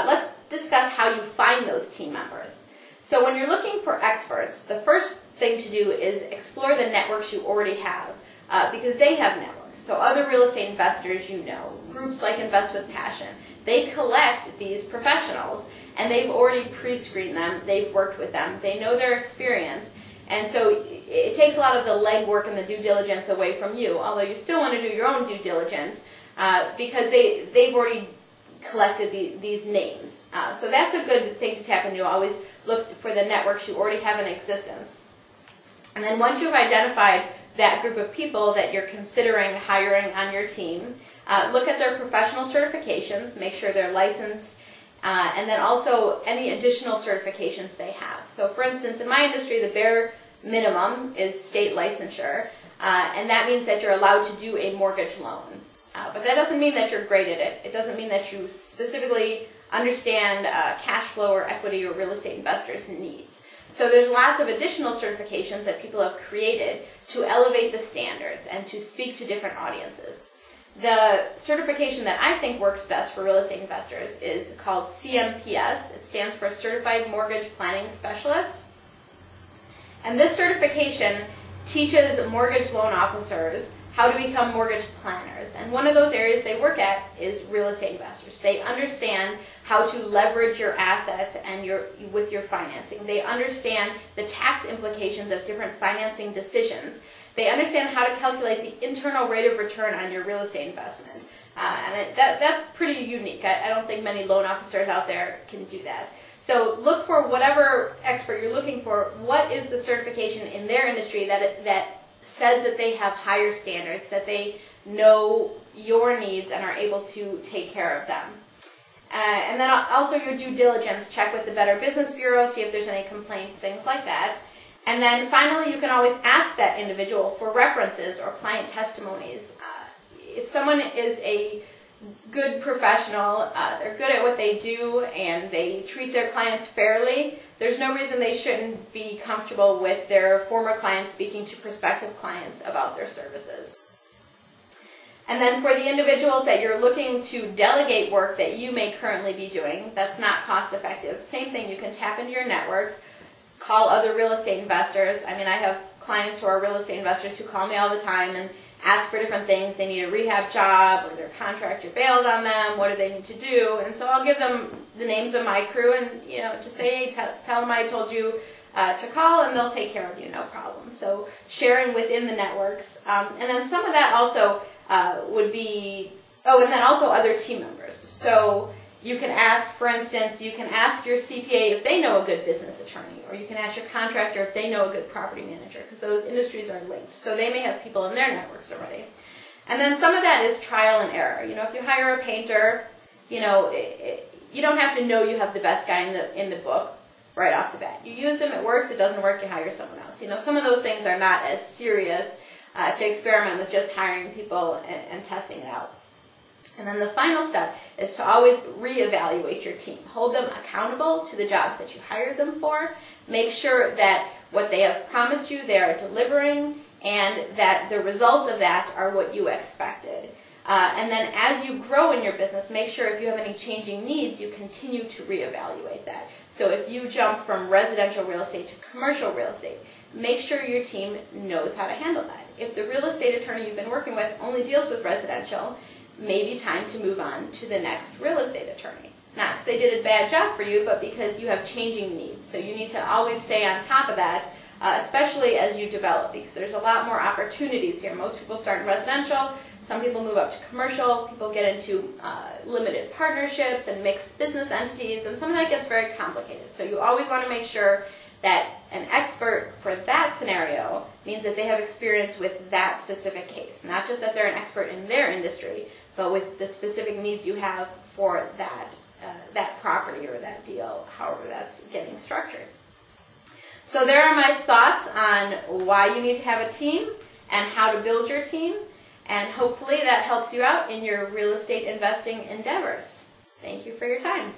let's discuss how you find those team members. So when you're looking for experts, the first thing to do is explore the networks you already have, because they have networks. So other real estate investors you know, groups like Invest with Passion, they collect these professionals and they've already pre-screened them, they've worked with them, they know their experience, and so it takes a lot of the legwork and the due diligence away from you, although you still want to do your own due diligence because they've already collected these names. So that's a good thing to tap into. Always look for the networks you already have in existence. And then once you've identified that group of people that you're considering hiring on your team, look at their professional certifications, make sure they're licensed, and then also any additional certifications they have. So for instance, in my industry, the bare minimum is state licensure, and that means that you're allowed to do a mortgage loan. But that doesn't mean that you're great at it. It doesn't mean that you specifically understand cash flow or equity or real estate investors' needs. So there's lots of additional certifications that people have created to elevate the standards and to speak to different audiences. The certification that I think works best for real estate investors is called CMPS. It stands for Certified Mortgage Planning Specialist. And this certification teaches mortgage loan officers how to become mortgage planners. And one of those areas they work at is real estate investors. They understand how to leverage your assets and with your financing. They understand the tax implications of different financing decisions. They understand how to calculate the internal rate of return on your real estate investment. That's pretty unique. I don't think many loan officers out there can do that. So look for whatever expert you're looking for. What is the certification in their industry that says that they have higher standards, that they know your needs and are able to take care of them. And then also your due diligence, check with the Better Business Bureau, see if there's any complaints, things like that. And then finally, you can always ask that individual for references or client testimonies. If someone is a good professional, they're good at what they do, and they treat their clients fairly, there's no reason they shouldn't be comfortable with their former clients speaking to prospective clients about their services. And then for the individuals that you're looking to delegate work that you may currently be doing, that's not cost effective, same thing, you can tap into your networks, call other real estate investors. I mean, I have clients who are real estate investors who call me all the time and ask for different things. They need a rehab job, or their contractor bailed on them, what do they need to do? And so I'll give them the names of my crew and, just say, hey, tell them I told you to call, and they'll take care of you, no problem. So sharing within the networks. And then some of that also would be, and then also other team members. So you can ask, for instance, you can ask your CPA if they know a good business attorney, or you can ask your contractor if they know a good property manager, because those industries are linked. So they may have people in their networks already. And then some of that is trial and error. If you hire a painter, you don't have to know you have the best guy in the book right off the bat. You use him, it works, it doesn't work, you hire someone else. Some of those things are not as serious to experiment with just hiring people and testing it out. And then the final step is to always reevaluate your team. Hold them accountable to the jobs that you hired them for. Make sure that what they have promised you, they are delivering, and that the results of that are what you expected. And then as you grow in your business, make sure if you have any changing needs, you continue to reevaluate that. So if you jump from residential real estate to commercial real estate, make sure your team knows how to handle that. If the real estate attorney you've been working with only deals with residential, maybe time to move on to the next real estate attorney. Not because they did a bad job for you, but because you have changing needs. So you need to always stay on top of that, especially as you develop, because there's a lot more opportunities here. Most people start in residential, some people move up to commercial, people get into limited partnerships and mixed business entities, and some of that gets very complicated. So you always want to make sure that an expert for that scenario means that they have experience with that specific case. Not just that they're an expert in their industry, but with the specific needs you have for that property or that deal, however that's getting structured. So there are my thoughts on why you need to have a team and how to build your team, and hopefully that helps you out in your real estate investing endeavors. Thank you for your time.